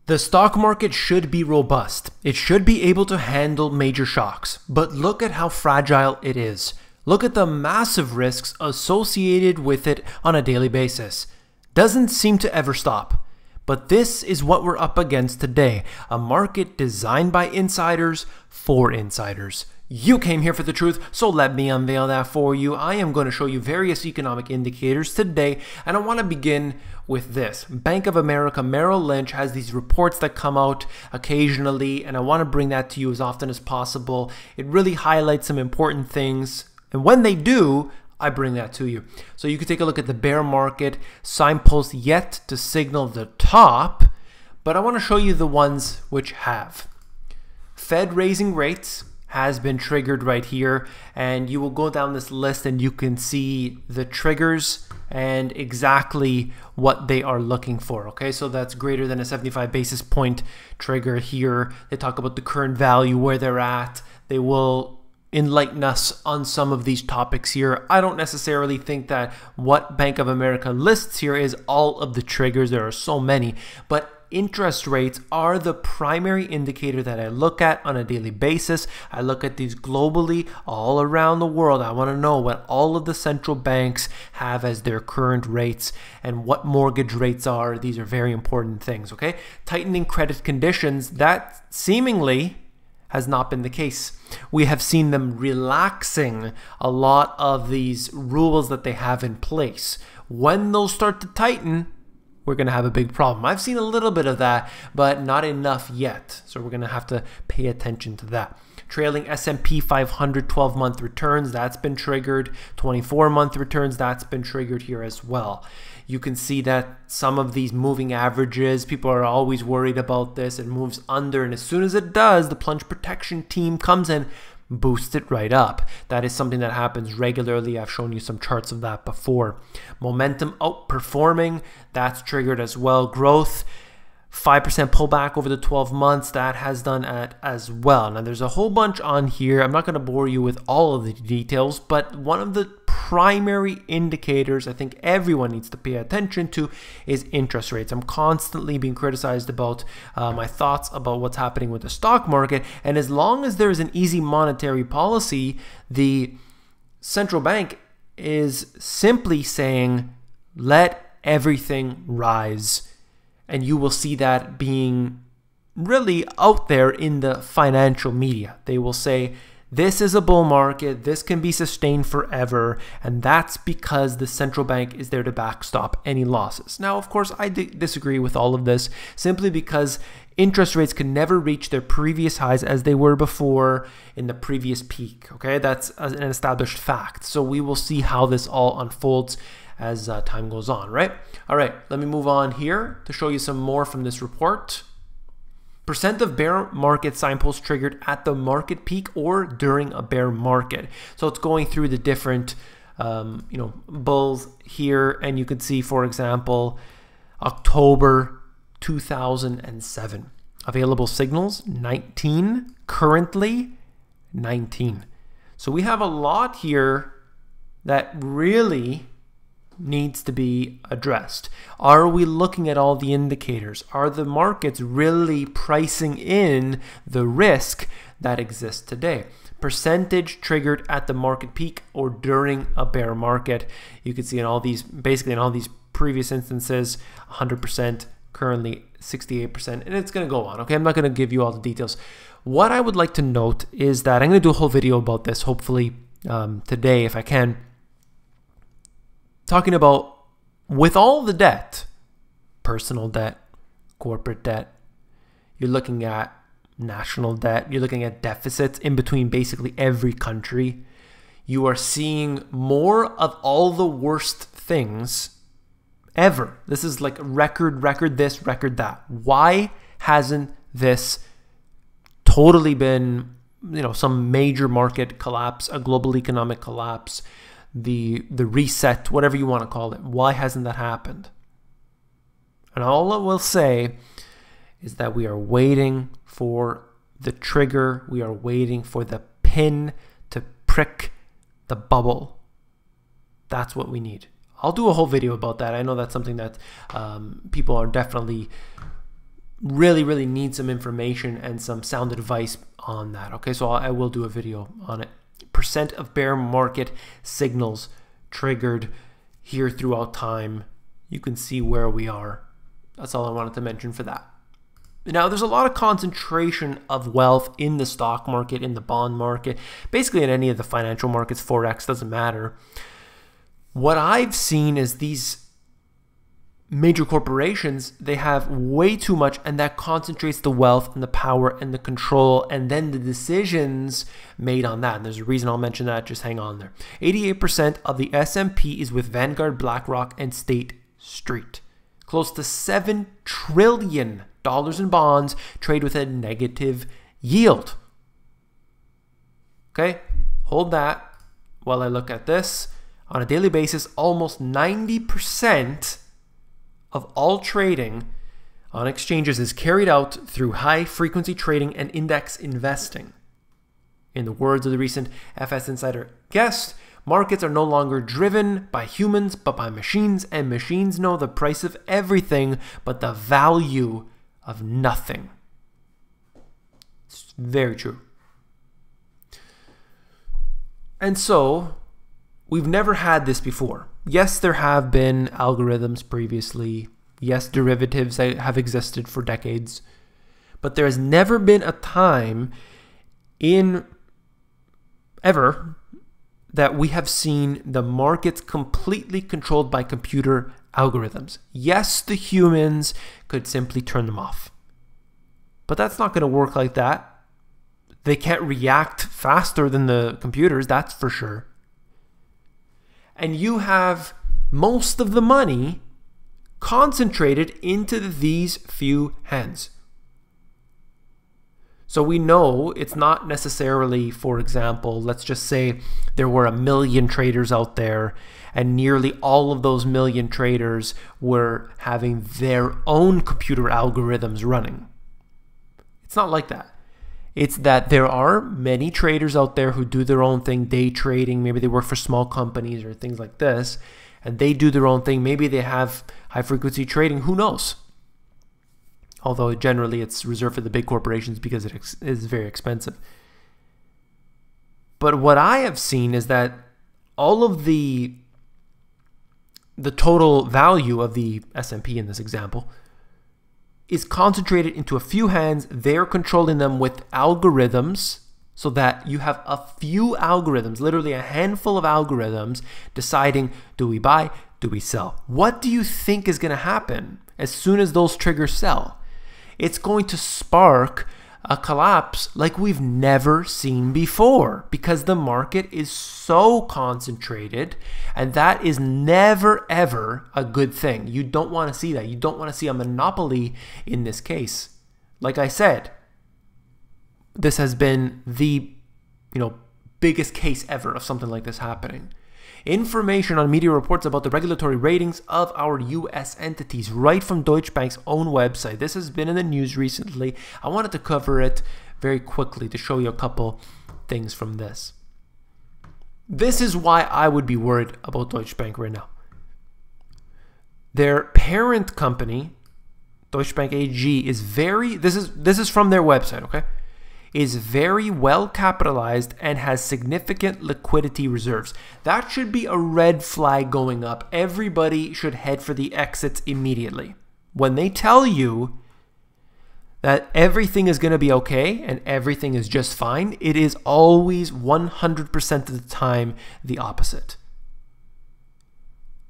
The stock market should be robust. It should be able to handle major shocks. But look at how fragile it is. Look at the massive risks associated with it on a daily basis. Doesn't seem to ever stop. But this is what we're up against today. A market designed by insiders for insiders. You came here for the truth, so let me unveil that for you. I am going to show you various economic indicators today, and I want to begin with this. Bank of America Merrill Lynch has these reports that come out occasionally, and I want to bring that to you as often as possible. It really highlights some important things, and when they do, I bring that to you. So you can take a look at the bear market, signpost yet to signal the top, but I want to show you the ones which have. Fed raising rates has been triggered right here, and you will go down this list and you can see the triggers and exactly what they are looking for. Okay, so that's greater than a 75 basis point trigger here. They talk about the current value, where they're at. They will enlighten us on some of these topics here. I don't necessarily think that what Bank of America lists here is all of the triggers. There are so many, but interest rates are the primary indicator that I look at on a daily basis. I look at these globally, all around the world. I want to know what all of the central banks have as their current rates and what mortgage rates are. These are very important things, okay? Tightening credit conditions, that seemingly has not been the case. We have seen them relaxing a lot of these rules that they have in place. When those start to tighten, we're going to have a big problem. I've seen a little bit of that, but not enough yet. So we're going to have to pay attention to that. Trailing S&P 500 12-month returns, that's been triggered. 24-month returns, that's been triggered here as well. You can see that some of these moving averages, people are always worried about this. It moves under, and as soon as it does, the plunge protection team comes in, boost it right up. That is something that happens regularly. I've shown you some charts of that before. Momentum outperforming, that's triggered as well. Growth, 5% pullback over the 12 months, that has done it as well. Now there's a whole bunch on here. I'm not going to bore you with all of the details, but one of the primary indicators I think everyone needs to pay attention to is interest rates. I'm constantly being criticized about my thoughts about what's happening with the stock market, and as long as there is an easy monetary policy, the central bank is simply saying let everything rise. And you will see that being really out there in the financial media. They will say, this is a bull market, this can be sustained forever, and that's because the central bank is there to backstop any losses. Now, of course, I disagree with all of this, simply because interest rates can never reach their previous highs as they were before in the previous peak. Okay, that's an established fact. So we will see how this all unfolds as time goes on, right? All right, let me move on here to show you some more from this report. Percent of bear market signposts triggered at the market peak or during a bear market. So it's going through the different bulls here, and you can see, for example, October 2007. Available signals, 19. Currently, 19. So we have a lot here that really needs to be addressed. Are we looking at all the indicators? Are the markets really pricing in the risk that exists today? Percentage triggered at the market peak or during a bear market. You can see in all these, basically in all these previous instances, 100%, currently 68%, and it's going to go on. Okay, I'm not going to give you all the details. What I would like to note is that I'm going to do a whole video about this, hopefully today if I can, talking about with all the debt, personal debt, corporate debt, you're looking at national debt, you're looking at deficits in between basically every country. You are seeing more of all the worst things ever. This is like record this, record that. Why hasn't this totally been, some major market collapse, a global economic collapse, the reset, whatever you want to call it? Why hasn't that happened? And all I will say is that we are waiting for the trigger. We are waiting for the pin to prick the bubble. That's what we need. I'll do a whole video about that. I know that's something that people are definitely really need some information and some sound advice on that. Okay, so I will do a video on it. Percent of bear market signals triggered here throughout time. You can see where we are. That's all I wanted to mention for that. Now, there's a lot of concentration of wealth in the stock market, in the bond market, basically in any of the financial markets. Forex doesn't matter. What I've seen is these major corporations, they have way too much, and that concentrates the wealth and the power and the control, and then the decisions made on that. And there's a reason I'll mention that. Just hang on there. 88% of the S&P is with Vanguard, BlackRock, and State Street. Close to $7 trillion in bonds trade with a negative yield. Okay, hold that while I look at this. On a daily basis, almost 90% of all trading on exchanges is carried out through high-frequency trading and index investing. In the words of the recent FS Insider guest, markets are no longer driven by humans but by machines, and machines know the price of everything but the value of nothing. It's very true. And so, we've never had this before. Yes, there have been algorithms previously. Yes, derivatives have existed for decades. But there has never been a time ever that we have seen the markets completely controlled by computer algorithms. Yes, the humans could simply turn them off. But that's not going to work like that. They can't react faster than the computers, that's for sure. And you have most of the money concentrated into these few hands. So we know it's not necessarily, for example, let's just say there were 1 million traders out there and nearly all of those 1 million traders were having their own computer algorithms running. It's not like that. It's that there are many traders out there who do their own thing, day trading. Maybe they work for small companies or things like this, and they do their own thing. Maybe they have high frequency trading. Who knows? Although generally it's reserved for the big corporations because it is very expensive. But what I have seen is that all of the total value of the S&P in this example is concentrated into a few hands. They're controlling them with algorithms so that you have a few algorithms, literally a handful of algorithms deciding, do we buy, do we sell? What do you think is going to happen as soon as those triggers sell? It's going to spark a collapse like we've never seen before because the market is so concentrated, and that is never ever a good thing. You don't want to see that. You don't want to see a monopoly in this case. Like I said, this has been the biggest case ever of something like this happening. Information on media reports about the regulatory ratings of our US entities right from Deutsche Bank's own website. This has been in the news recently. I wanted to cover it very quickly to show you a couple things from this. This is why I would be worried about Deutsche Bank right now. Their parent company, Deutsche Bank AG, is this is from their website, okay? Is very well capitalized and has significant liquidity reserves. That should be a red flag going up. Everybody should head for the exits immediately. When they tell you that everything is going to be okay and everything is just fine, it is always 100% of the time the opposite.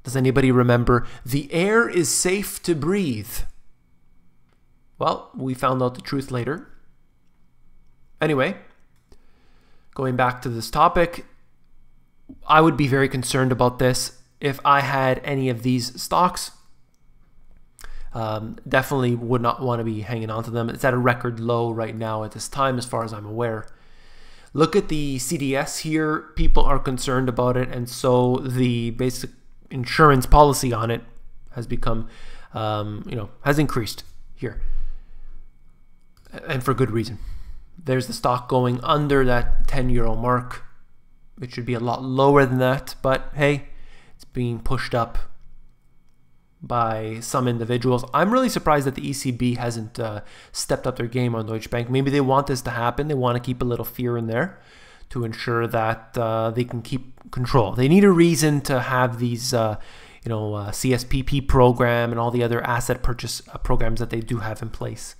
Does anybody remember, the air is safe to breathe? Well, we found out the truth later. Anyway, going back to this topic, I would be very concerned about this if I had any of these stocks. Definitely would not want to be hanging on to them. It's at a record low right now at this time, as far as I'm aware. Look at the CDS here. People are concerned about it, and so the basic insurance policy on it has become, has increased here, and for good reason. There's the stock going under that 10-euro mark. It should be a lot lower than that, but hey, it's being pushed up by some individuals. I'm really surprised that the ECB hasn't stepped up their game on Deutsche Bank. Maybe they want this to happen. They want to keep a little fear in there to ensure that they can keep control. They need a reason to have these, CSPP program and all the other asset purchase programs that they do have in place.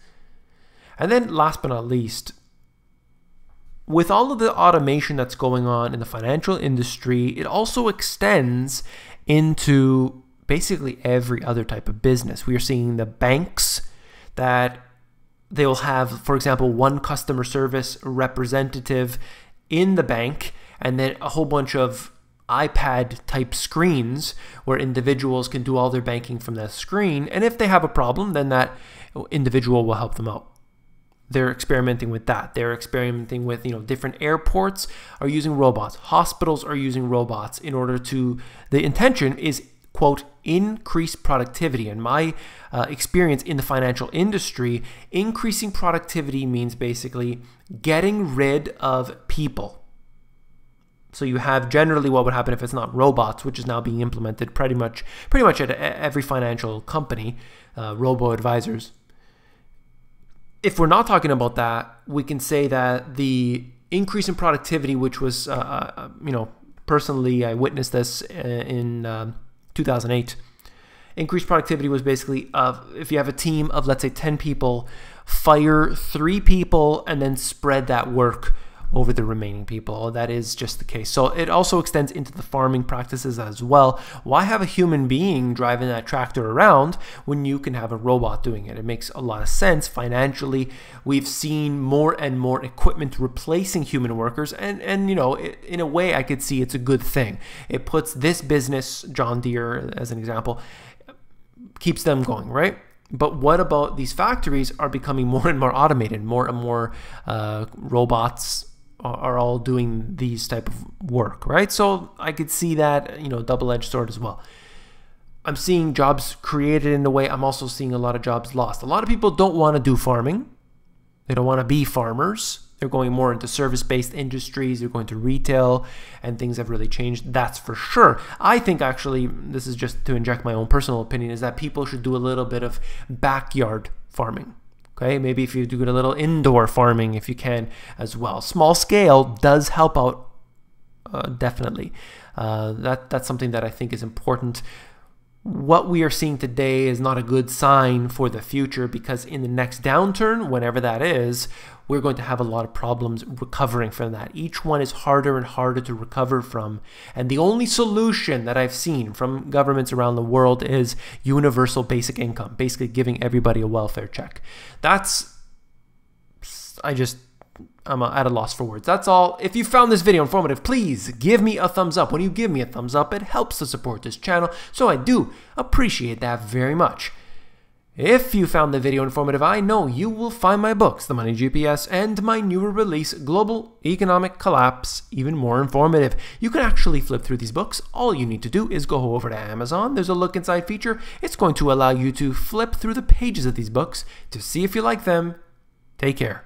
And then last but not least, with all of the automation that's going on in the financial industry, it also extends into basically every other type of business. We are seeing the banks that they will have, for example, one customer service representative in the bank, and then a whole bunch of iPad type screens where individuals can do all their banking from that screen. And if they have a problem, then that individual will help them out. They're experimenting with that. They're experimenting with, different airports are using robots. Hospitals are using robots in order to, the intention is, quote, increase productivity. In my experience in the financial industry, increasing productivity means basically getting rid of people. So you have generally what would happen if it's not robots, which is now being implemented pretty much at every financial company, robo-advisors. If we're not talking about that, we can say that the increase in productivity, which was, personally, I witnessed this in 2008. Increased productivity was basically if you have a team of, let's say, 10 people, fire 3 people and then spread that work over the remaining people. That is just the case. So it also extends into the farming practices as well. Why have a human being driving that tractor around when you can have a robot doing it? It makes a lot of sense financially. We've seen more and more equipment replacing human workers, and in a way I could see it's a good thing. It puts this business, John Deere as an example, keeps them going, right? But what about these factories are becoming more and more automated, more and more robots are all doing these type of work, right? So I could see that, double-edged sword as well. I'm seeing jobs created in a way. I'm also seeing a lot of jobs lost. A lot of people don't want to do farming. They don't want to be farmers. They're going more into service-based industries. They're going to retail, and things have really changed. That's for sure. I think actually, this is just to inject my own personal opinion, is that people should do a little bit of backyard farming. Okay, maybe if you do a little indoor farming, if you can as well. Small scale does help out, definitely. That's something that I think is important. What we are seeing today is not a good sign for the future, because in the next downturn, whenever that is, we're going to have a lot of problems recovering from that. Each one is harder and harder to recover from. And the only solution that I've seen from governments around the world is universal basic income, basically giving everybody a welfare check. I'm at a loss for words. That's all. If you found this video informative, please give me a thumbs up. When you give me a thumbs up, it helps to support this channel, so I do appreciate that very much. If you found the video informative, I know you will find my books, The Money GPS, and my newer release, Global Economic Collapse, even more informative. You can actually flip through these books. All you need to do is go over to Amazon. There's a look inside feature. It's going to allow you to flip through the pages of these books to see if you like them. Take care.